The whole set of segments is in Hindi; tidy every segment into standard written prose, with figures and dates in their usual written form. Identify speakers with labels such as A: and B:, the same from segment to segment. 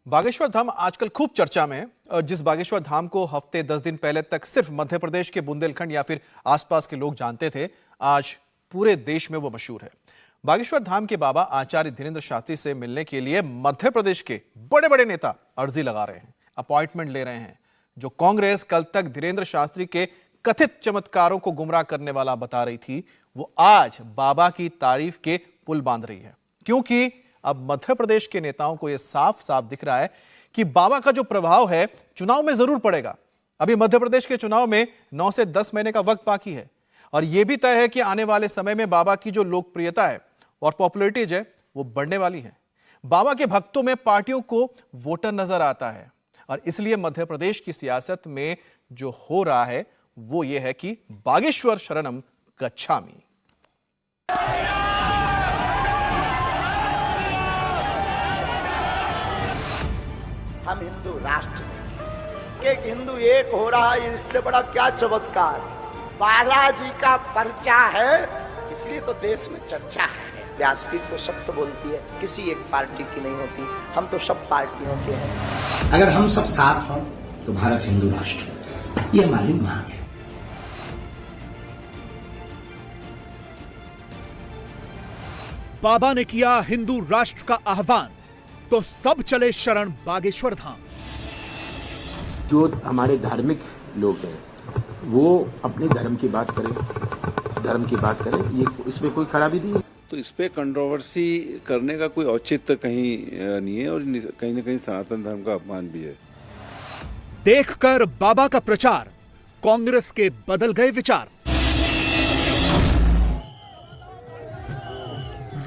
A: बागेश्वर धाम आजकल खूब चर्चा में है और जिस बागेश्वर धाम को हफ्ते 10 दिन पहले तक सिर्फ मध्य प्रदेश के बुंदेलखंड या फिर आसपास के लोग जानते थे, आज पूरे देश में वो मशहूर है। बागेश्वर धाम के बाबा आचार्य धीरेन्द्र शास्त्री से मिलने के लिए मध्य प्रदेश के बड़े बड़े नेता अर्जी लगा रहे हैं, अपॉइंटमेंट ले रहे हैं। जो कांग्रेस कल तक धीरेन्द्र शास्त्री के कथित चमत्कारों को गुमराह करने वाला बता रही थी, वो आज बाबा की तारीफ के पुल बांध रही है, क्योंकि अब मध्य प्रदेश के नेताओं को यह साफ साफ दिख रहा है कि बाबा का जो प्रभाव है चुनाव में जरूर पड़ेगा। अभी मध्य प्रदेश के चुनाव में 9 से 10 महीने का वक्त बाकी है और यह भी तय है कि आने वाले समय में बाबा की जो लोकप्रियता है और पॉपुलैरिटी है वो बढ़ने वाली है। बाबा के भक्तों में पार्टियों को वोटर नजर आता है और इसलिए मध्य प्रदेश की सियासत में जो हो रहा है वो ये है कि बागेश्वर शरणम गच्छामि।
B: हम हिंदू राष्ट्र में एक हिंदू एक हो रहा है, इससे बड़ा क्या चमत्कार। बालाजी का पर्चा है, इसलिए तो देश में चर्चा है। व्यासपीठ तो सब तो बोलती है, किसी एक पार्टी की नहीं होती, हम तो सब पार्टियों के हैं।
C: अगर हम सब साथ हों तो भारत हिंदू राष्ट्र होता है, ये हमारी मांग है।
D: बाबा ने किया हिंदू राष्ट्र का आह्वान, तो सब चले शरण बागेश्वर धाम।
E: जो हमारे धार्मिक लोग हैं वो अपने धर्म की बात करें, ये इसमें कोई खराबी नहीं है।
F: तो इस पे कंट्रोवर्सी करने का कोई औचित्य कहीं नहीं है और कहीं ना कहीं सनातन धर्म का अपमान भी है।
D: देखकर बाबा का प्रचार, कांग्रेस के बदल गए विचार।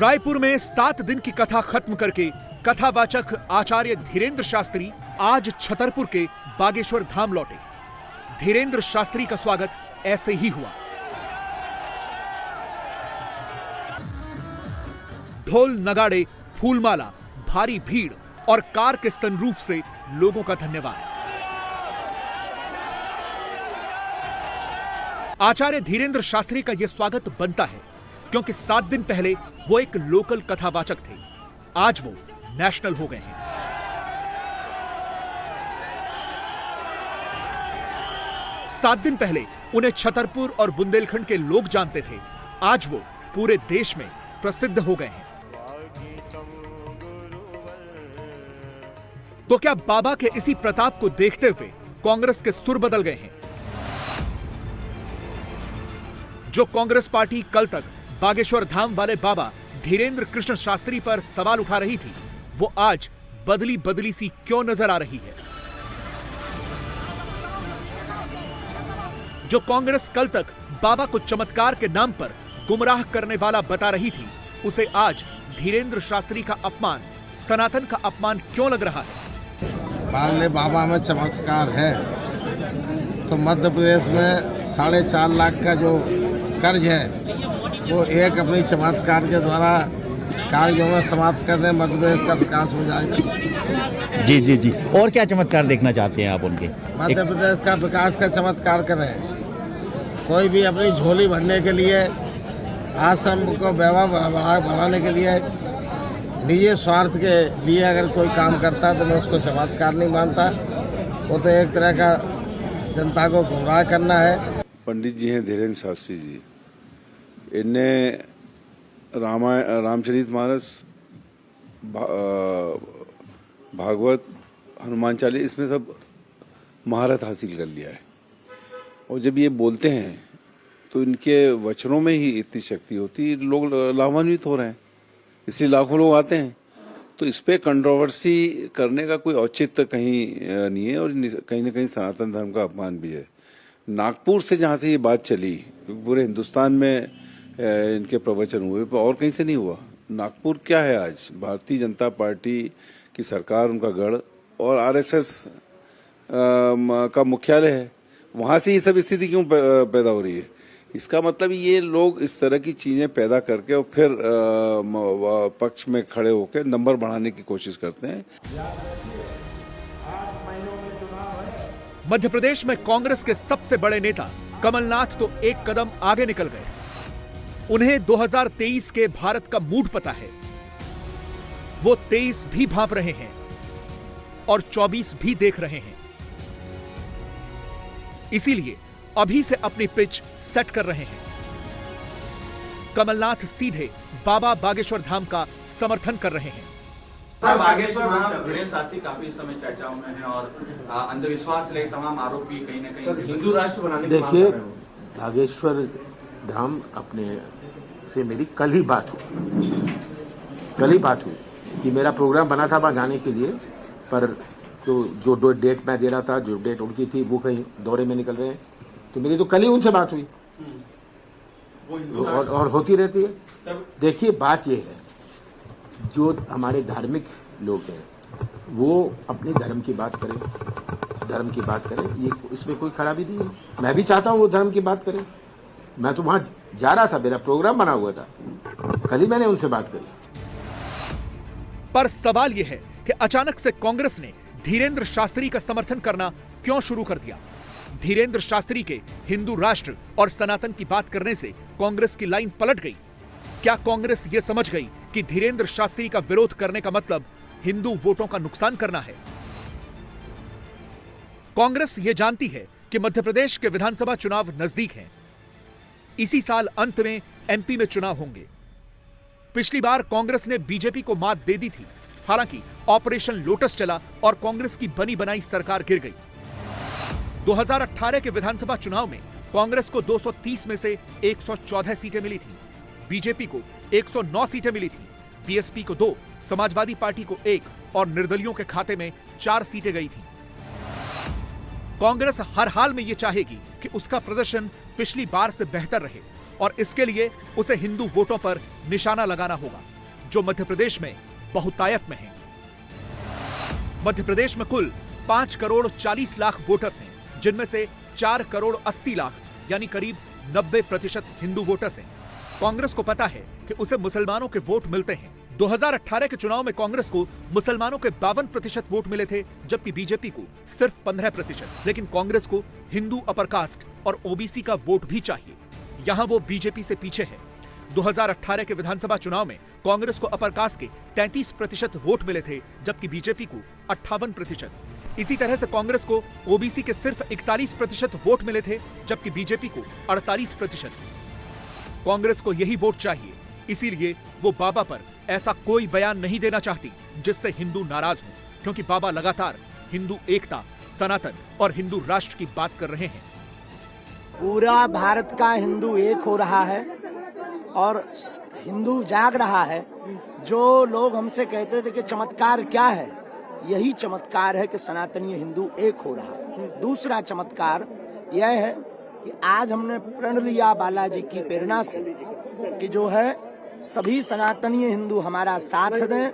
D: रायपुर में 7 दिन की कथा खत्म करके कथावाचक आचार्य धीरेन्द्र शास्त्री आज छतरपुर के बागेश्वर धाम लौटे। धीरेन्द्र शास्त्री का स्वागत ऐसे ही हुआ। ढोल नगाड़े, फूलमाला, भारी भीड़ और कार के सनरूफ से लोगों का धन्यवाद। आचार्य धीरेन्द्र शास्त्री का यह स्वागत बनता है क्योंकि 7 दिन पहले वो एक लोकल कथावाचक थे, आज वो नेशनल हो गए हैं। सात दिन पहले उन्हें छतरपुर और बुंदेलखंड के लोग जानते थे, आज वो पूरे देश में प्रसिद्ध हो गए हैं। तो क्या बाबा के इसी प्रताप को देखते हुए कांग्रेस के सुर बदल गए हैं? जो कांग्रेस पार्टी कल तक बागेश्वर धाम वाले बाबा धीरेन्द्र कृष्ण शास्त्री पर सवाल उठा रही थी, वो आज बदली बदली सी क्यों नजर आ रही है? जो कांग्रेस कल तक बाबा को चमत्कार के नाम पर गुमराह करने वाला बता रही थी, उसे आज धीरेन्द्र शास्त्री का अपमान, सनातन का अपमान क्यों लग रहा है?
G: पालने बाबा में चमत्कार है तो मध्य प्रदेश में 4.5 लाख का जो कर्ज है वो एक अपनी चमत्कार के द्वारा कागजों में समाप्त कर दें, मध्य प्रदेश का विकास हो जाएगा।
H: जी और क्या चमत्कार देखना चाहते हैं आप उनके?
G: मध्य प्रदेश का विकास का चमत्कार करें। कोई भी अपनी झोली भरने के लिए, आश्रम को वैभव बढ़ाने के लिए, निजी स्वार्थ के लिए अगर कोई काम करता है तो मैं उसको चमत्कार नहीं मानता। वो तो एक तरह का जनता को गुमराह करना है।
F: पंडित जी हैं धीरेन्द्र शास्त्री जी, इनने रामचरितमानस, भागवत, हनुमान चालीसा, इसमें सब महारत हासिल कर लिया है। और जब ये बोलते हैं तो इनके वचनों में ही इतनी शक्ति होती है, लोग लाभान्वित हो रहे हैं, इसलिए लाखों लोग आते हैं। तो इस पे कंट्रोवर्सी करने का कोई औचित्य कहीं नहीं है और कहीं ना कहीं सनातन धर्म का अपमान भी है। नागपुर से जहाँ से ये बात चली, पूरे हिंदुस्तान में इनके प्रवचन हुए, पर और कहीं से नहीं हुआ। नागपुर क्या है आज? भारतीय जनता पार्टी की सरकार, उनका गढ़ और आरएसएस का मुख्यालय है। वहाँ से ये सब स्थिति क्यों पैदा हो रही है? इसका मतलब ये लोग इस तरह की चीजें पैदा करके और फिर पक्ष में खड़े होकर नंबर बढ़ाने की कोशिश करते हैं।
D: मध्य प्रदेश में कांग्रेस के सबसे बड़े नेता कमलनाथ तो एक कदम आगे निकल गए। उन्हें 2023 के भारत का मूड पता है। वो 23 भी भांप रहे हैं। और 24 भी देख रहे हैं। इसीलिए अभी से अपनी पिच सेट कर रहे हैं। कमलनाथ सीधे बाबा बागेश्वर धाम का समर्थन कर रहे हैं।
I: बागेश्वर धाम धीरेन्द्र शास्त्री काफी समय चर्चाओं में है और अंधविश्वास से लेकर तमाम आरोप भी कहीं न कहीं हिंदू राष्ट्र बनाने की मांग कर
E: देखिए,
I: रहे हो।
E: बागेश्वर धाम अपने से मेरी कल ही बात हुई कि मेरा प्रोग्राम बना था वहाँ जाने के लिए, पर तो जो डेट मैं दे रहा था, जो डेट उनकी थी, वो कहीं दौरे में निकल रहे हैं, तो मेरी तो कल ही उनसे बात हुई और होती रहती है। देखिए, बात यह है, जो हमारे धार्मिक लोग हैं वो अपने धर्म की बात करें, ये इसमें कोई खराबी नहीं है। मैं भी चाहता हूँ वो धर्म की बात करें। मैं तो वहां जा रहा था, मेरा प्रोग्राम बना हुआ था, कल ही मैंने उनसे बात करी।
D: पर सवाल यह है कि अचानक से कांग्रेस ने धीरेन्द्र शास्त्री का समर्थन करना क्यों शुरू कर दिया? धीरेन्द्र शास्त्री के हिंदू राष्ट्र और सनातन की बात करने से कांग्रेस की लाइन पलट गई। क्या कांग्रेस ये समझ गई कि धीरेन्द्र शास्त्री का विरोध करने का मतलब हिंदू वोटों का नुकसान करना है? कांग्रेस ये जानती है कि मध्य प्रदेश के विधानसभा चुनाव नजदीक हैं। इसी साल अंत में एमपी में चुनाव होंगे। पिछली बार कांग्रेस ने बीजेपी को मात दे दी थी। हालांकि ऑपरेशन लोटस चला और कांग्रेस की बनी बनाई सरकार गिर गई। 2018 के विधानसभा चुनाव में कांग्रेस को 230 में से 114 सीटें मिली थी, बीजेपी को 109 सीटें मिली थी, बीएसपी को 2, समाजवादी पार्टी को 1 और निर्दलियों के खाते में 4 सीटें गई थी। कांग्रेस हर हाल में यह चाहेगी कि उसका प्रदर्शन पिछली बार से बेहतर रहे और इसके लिए उसे हिंदू वोटों पर निशाना लगाना होगा, जो मध्य प्रदेश में बहुतायत में है। मध्य प्रदेश में कुल 5 करोड़ 40 लाख वोटर्स हैं, जिनमें से 4 करोड़ 80 लाख यानी करीब 90% हिंदू वोटर्स हैं। कांग्रेस को पता है कि उसे मुसलमानों के वोट मिलते हैं। 2018 के चुनाव में कांग्रेस को मुसलमानों के 52% वोट मिले थे, जबकि बीजेपी को सिर्फ 15%। लेकिन कांग्रेस को हिंदू अपर कास्ट और ओबीसी का वोट भी चाहिए। यहां वो बीजेपी से पीछे है। 2018 के विधानसभा चुनाव में कांग्रेस को अपर कास्ट के 33% वोट मिले थे, जबकि बीजेपी को 58%। इसी तरह से कांग्रेस को ओबीसी के सिर्फ 41% वोट मिले थे, जबकि बीजेपी को 48%। कांग्रेस को यही वोट चाहिए, इसीलिए वो बाबा पर ऐसा कोई बयान नहीं देना चाहती जिससे हिंदू नाराज हो, क्योंकि बाबा लगातार हिंदू एकता, सनातन और हिंदू राष्ट्र की बात कर रहे हैं।
B: पूरा भारत का हिंदू एक हो रहा है और हिंदू जाग रहा है। जो लोग हमसे कहते थे कि चमत्कार क्या है, यही चमत्कार है कि सनातनी हिंदू एक हो रहा है। दूसरा चमत्कार यह है कि आज हमने प्रण लिया बालाजी की प्रेरणा से कि जो है सभी सनातनी हिंदू हमारा साथ दें,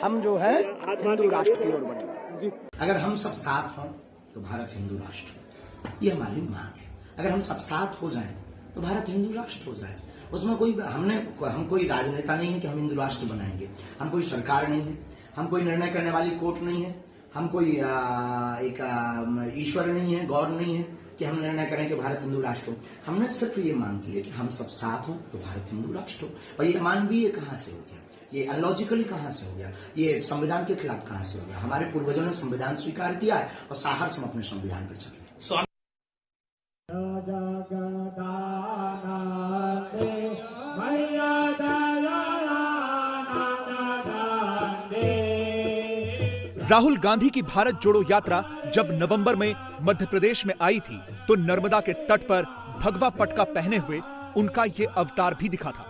B: हम जो है हिंदू राष्ट्र की ओर बढ़ें।
C: अगर हम सब साथ हों तो भारत हिंदू राष्ट्र हो, ये हमारी मांग है। अगर हम सब साथ हो जाएं तो भारत हिंदू राष्ट्र हो जाए। उसमें हम कोई राजनेता नहीं है कि हम हिंदू राष्ट्र बनाएंगे, हम कोई सरकार नहीं है, हम कोई निर्णय करने वाली कोर्ट नहीं है, हम कोई एक ईश्वर नहीं है, गॉड नहीं है कि हम निर्णय करें कि भारत हिंदू राष्ट्र हो। हमने सिर्फ ये मांग की है कि हम सब साथ हो तो भारत हिंदू राष्ट्र हो। और ये अमानवीय कहां से हो गया, ये अनलॉजिकली कहां से हो गया, ये संविधान के खिलाफ कहां से हो गया? हमारे पूर्वजों ने संविधान स्वीकार किया है और साहस हम अपने संविधान पर चल रहे हैं।
D: राहुल गांधी की भारत जोड़ो यात्रा जब नवंबर में मध्य प्रदेश में आई थी तो नर्मदा के तट पर भगवा पटका पहने हुए उनका ये अवतार भी दिखा था।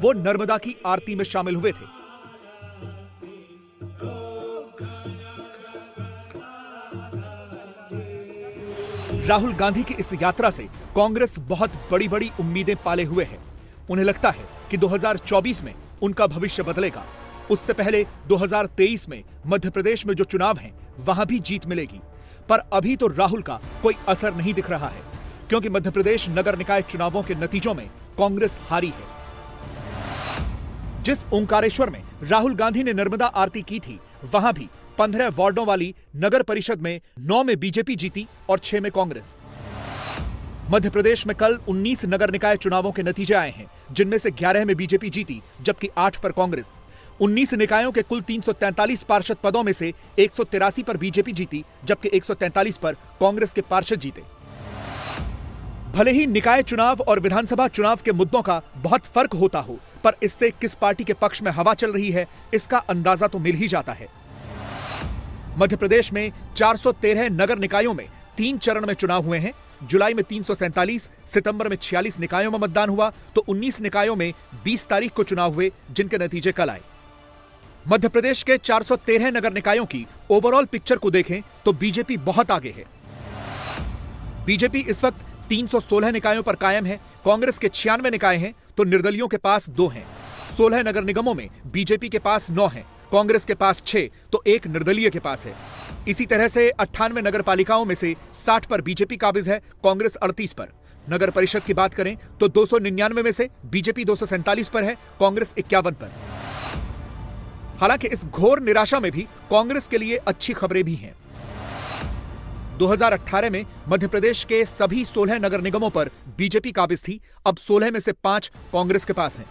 D: वो नर्मदा की आरती में शामिल हुए थे। राहुल गांधी की इस यात्रा से कांग्रेस बहुत बड़ी बड़ी उम्मीदें पाले हुए है। उन्हें लगता है कि 2024 में उनका भविष्य बदलेगा। उससे पहले 2023 में मध्य प्रदेश में जो चुनाव हैं, वहां भी जीत मिलेगी। पर अभी तो राहुल का कोई असर नहीं दिख रहा है, क्योंकि मध्य प्रदेश नगर निकाय चुनावों के नतीजों में कांग्रेस हारी है। जिस ओंकारेश्वर में राहुल गांधी ने नर्मदा आरती की थी, वहां भी 15 वार्डों वाली नगर परिषद में 9 में बीजेपी जीती और 6 में कांग्रेस। मध्य प्रदेश में कल 19 नगर निकाय चुनावों के नतीजे आए हैं, जिनमें से 11 में बीजेपी जीती, जबकि 8 पर कांग्रेस। 19 निकायों के कुल 343 पार्षद पदों में से 183 पर बीजेपी जीती, जबकि 143 पर कांग्रेस के पार्षद जीते। भले ही निकाय चुनाव और विधानसभा चुनाव के मुद्दों का बहुत फर्क होता हो, पर इससे किस पार्टी के पक्ष में हवा चल रही है इसका अंदाजा तो मिल ही जाता है। मध्य प्रदेश में 413 नगर निकायों में 3 चरण में चुनाव हुए हैं। जुलाई में 347, सितंबर में 46 निकायों में मतदान हुआ, तो 19 निकायों में 20 तारीख को चुनाव हुए, जिनके नतीजे कल आए। मध्य प्रदेश के 413 नगर निकायों की ओवरऑल पिक्चर को देखें तो बीजेपी बहुत आगे है। बीजेपी इस वक्त 316 निकायों पर कायम है। कांग्रेस के 96 निकाय हैं, तो निर्दलियों के पास 2 हैं। 16 नगर निगमों में बीजेपी के पास 9 हैं, कांग्रेस के पास 6, तो 1 निर्दलीय के पास है। इसी तरह से 98 नगर पालिकाओं में से 60 पर बीजेपी काबिज है, कांग्रेस 38 पर। नगर परिषद की बात करें तो 299 में से बीजेपी 247 पर है, कांग्रेस 51 पर। हालांकि इस घोर निराशा में भी कांग्रेस के लिए अच्छी खबरें भी हैं। 2018 में मध्य प्रदेश के सभी 16 नगर निगमों पर बीजेपी काबिज थी, अब 16 में से 5 कांग्रेस के पास हैं,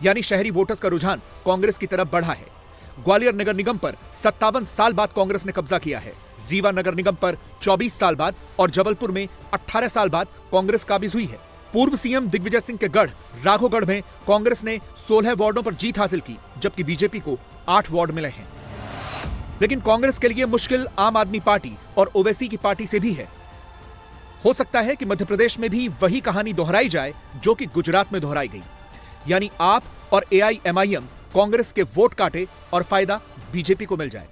D: यानी शहरी वोटर्स का रुझान कांग्रेस की तरफ बढ़ा है। ग्वालियर नगर निगम पर 57 साल बाद कांग्रेस ने कब्जा किया है, रीवा नगर निगम पर 24 साल बाद और जबलपुर में 18 साल बाद कांग्रेस काबिज हुई है। पूर्व सीएम दिग्विजय सिंह के गढ़ राघोगढ़ में कांग्रेस ने 16 वार्डों पर जीत हासिल की, जबकि बीजेपी को 8 वार्ड मिले हैं। लेकिन कांग्रेस के लिए मुश्किल आम आदमी पार्टी और ओवैसी की पार्टी से भी है। हो सकता है कि मध्य प्रदेश में भी वही कहानी दोहराई जाए जो कि गुजरात में दोहराई गई, यानी आप और AIMIM कांग्रेस के वोट काटे और फायदा बीजेपी को मिल जाए।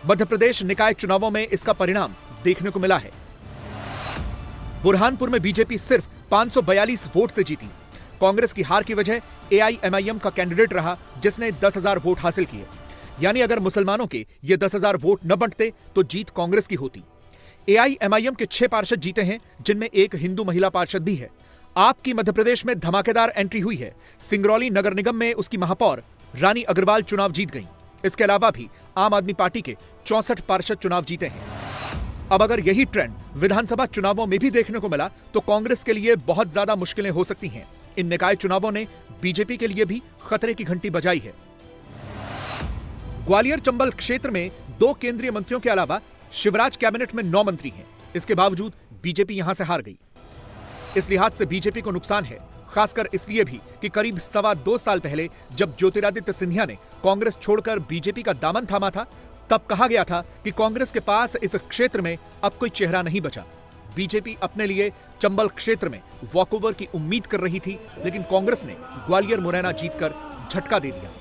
D: मध्य प्रदेश निकाय चुनावों में इसका परिणाम देखने को मिला है। बुरहानपुर में बीजेपी सिर्फ 542 वोट से जीती। कांग्रेस की हार की वजह AIMIM का कैंडिडेट रहा, जिसने 10,000 वोट हासिल किए, यानी अगर मुसलमानों के ये 10,000 वोट न बंटते तो जीत कांग्रेस की होती। AIMIM के 6 पार्षद जीते हैं, जिनमें 1 हिंदू महिला पार्षद भी है। आपकी मध्य प्रदेश में धमाकेदार एंट्री हुई है। सिंगरौली नगर निगम में उसकी महापौर रानी अग्रवाल चुनाव जीत गई। इसके अलावा भी आम आदमी पार्टी के 64 पार्षद चुनाव जीते हैं। अब अगर यही ट्रेंड विधानसभा चुनावों में भी देखने को मिला तो कांग्रेस के लिए बहुत ज्यादा मुश्किलें हो सकती हैं। इन निकाय चुनावों ने बीजेपी के लिए भी खतरे की घंटी बजाई है। ग्वालियर चंबल क्षेत्र में 2 केंद्रीय मंत्रियों के अलावा शिवराज कैबिनेट में 9 मंत्री हैं। इसके बावजूद बीजेपी यहां से हार गई। इस लिहाज से बीजेपी को नुकसान है, खासकर इसलिए भी कि करीब 2.25 साल पहले जब ज्योतिरादित्य सिंधिया ने कांग्रेस छोड़कर बीजेपी का दामन थामा था, तब कहा गया था कि कांग्रेस के पास इस क्षेत्र में अब कोई चेहरा नहीं बचा। बीजेपी अपने लिए चंबल क्षेत्र में वॉकओवर की उम्मीद कर रही थी, लेकिन कांग्रेस ने ग्वालियर मुरैना जीतकर झटका दे दिया।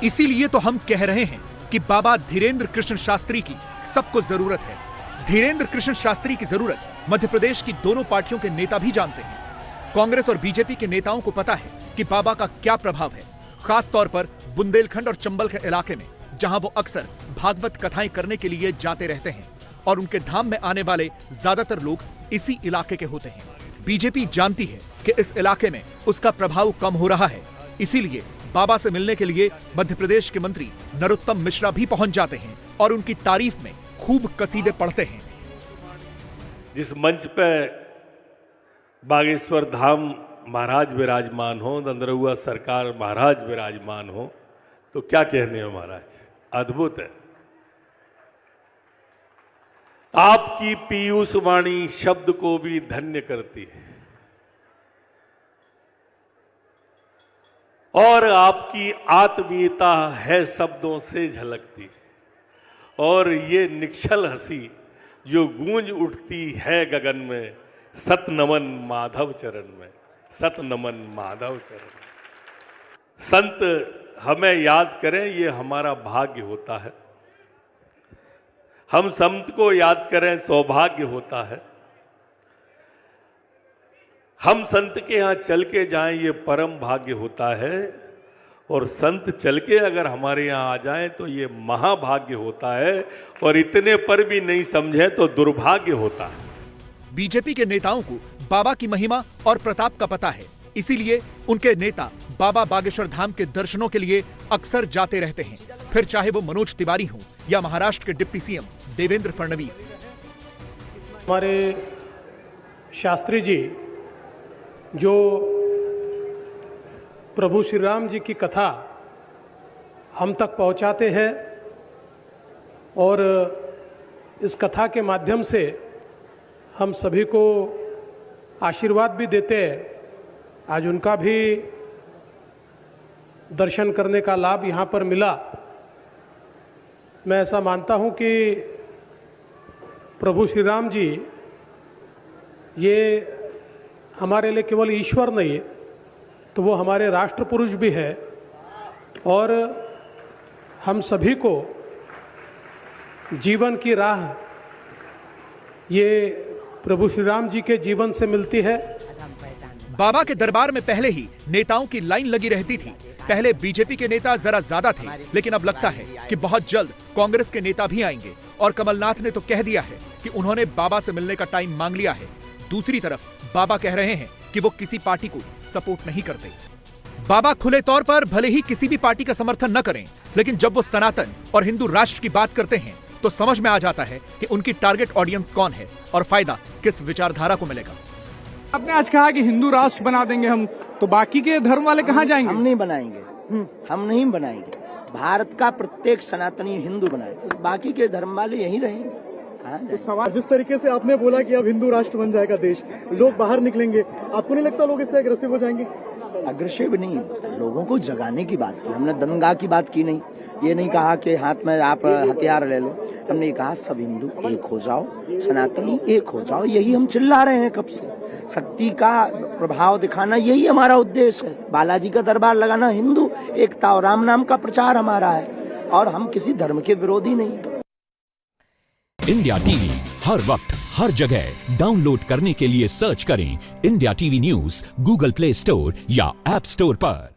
D: इसीलिए तो हम कह रहे हैं कि बाबा धीरेन्द्र कृष्ण शास्त्री की सबको जरूरत है। धीरेन्द्र कृष्ण शास्त्री की जरूरत मध्य प्रदेश की दोनों पार्टियों के नेता भी जानते हैं। कांग्रेस और बीजेपी के नेताओं को पता है कि बाबा का क्या प्रभाव है, खास तौर पर बुंदेलखंड और चंबल के इलाके में, जहां वो अक्सर भागवत कथाएं करने के लिए जाते रहते हैं और उनके धाम में आने वाले ज्यादातर लोग इसी इलाके के होते हैं। बीजेपी जानती है कि इस इलाके में उसका प्रभाव कम हो रहा है, इसीलिए बाबा से मिलने के लिए मध्य प्रदेश के मंत्री नरोत्तम मिश्रा भी पहुंच जाते हैं और उनकी तारीफ में खूब कसीदे पढ़ते हैं।
J: जिस मंच पे बागेश्वर धाम महाराज विराजमान हो, नंदरुआ सरकार महाराज विराजमान हो, तो क्या कहने हैं महाराज, अद्भुत है। आपकी पीयूष वाणी शब्द को भी धन्य करती है और आपकी आत्मीयता है शब्दों से झलकती, और ये निश्चल हंसी जो गूंज उठती है गगन में, सत नमन माधव चरण में, सत नमन माधव चरण में। संत हमें याद करें, ये हमारा भाग्य होता है। हम संत को याद करें, सौभाग्य होता है। हम संत के यहाँ चल के जाएं, ये परम भाग्य होता है। और संत चल के अगर हमारे यहाँ आ जाएं तो ये महाभाग्य होता है, और इतने पर भी नहीं समझे तो दुर्भाग्य होता है।
D: बीजेपी के नेताओं को बाबा की महिमा और प्रताप का पता है, इसीलिए उनके नेता बाबा बागेश्वर धाम के दर्शनों के लिए अक्सर जाते रहते हैं, फिर चाहे वो मनोज तिवारी हो या महाराष्ट्र के डिप्टी सीएम देवेंद्र फडणवीस।
K: हमारे शास्त्री जी जो प्रभु श्री राम जी की कथा हम तक पहुंचाते हैं और इस कथा के माध्यम से हम सभी को आशीर्वाद भी देते हैं। आज उनका भी दर्शन करने का लाभ यहाँ पर मिला। मैं ऐसा मानता हूँ कि प्रभु श्री राम जी ये हमारे लिए केवल ईश्वर नहीं, तो वो हमारे राष्ट्र पुरुष भी है और हम सभी को जीवन की राह ये प्रभु श्री राम जी के जीवन से मिलती है।
D: बाबा के दरबार में पहले ही नेताओं की लाइन लगी रहती थी। पहले बीजेपी के नेता जरा ज्यादा थे, लेकिन अब लगता है कि बहुत जल्द कांग्रेस के नेता भी आएंगे और कमलनाथ ने तो कह दिया है कि उन्होंने बाबा से मिलने का टाइम मांग लिया है। दूसरी तरफ बाबा कह रहे हैं कि वो किसी पार्टी को सपोर्ट नहीं करते। बाबा खुले तौर पर भले ही किसी भी पार्टी का समर्थन न करें, लेकिन जब वो सनातन और हिंदू राष्ट्र की बात करते हैं तो समझ में आ जाता है कि उनकी टारगेट ऑडियंस कौन है और फायदा किस विचारधारा को मिलेगा।
L: आपने आज कहा कि हिंदू राष्ट्र बना देंगे हम, तो बाकी के धर्म वाले कहाँ जाएंगे?
C: हम नहीं बनाएंगे, हम नहीं बनाएंगे। भारत का प्रत्येक सनातनी हिंदू बनाएगा, बाकी के धर्म वाले यहीं रहेंगे। कहाँ जाएंगे?
L: तो सवाल जिस तरीके से आपने बोला कि अब हिंदू राष्ट्र बन जाएगा देश, लोग बाहर निकलेंगे, आपको नहीं लगता लोग इससे अग्रेसिव हो जाएंगे?
C: अग्रेसिव नहीं, लोगों को जगाने की बात की हमने, दंगा की बात की नहीं। ये नहीं कहा कि हाथ में आप हथियार ले लो, हमने कहा सब हिंदू एक हो जाओ, सनातनी एक हो जाओ। यही हम चिल्ला रहे हैं कब से। शक्ति का प्रभाव दिखाना यही हमारा उद्देश्य है। बालाजी का दरबार लगाना हिंदू एकता और राम नाम का प्रचार हमारा है, और हम किसी धर्म के विरोधी नहीं।
M: इंडिया टीवी हर वक्त हर जगह डाउनलोड करने के लिए सर्च करें India TV news Google play store या ऐप स्टोर पर।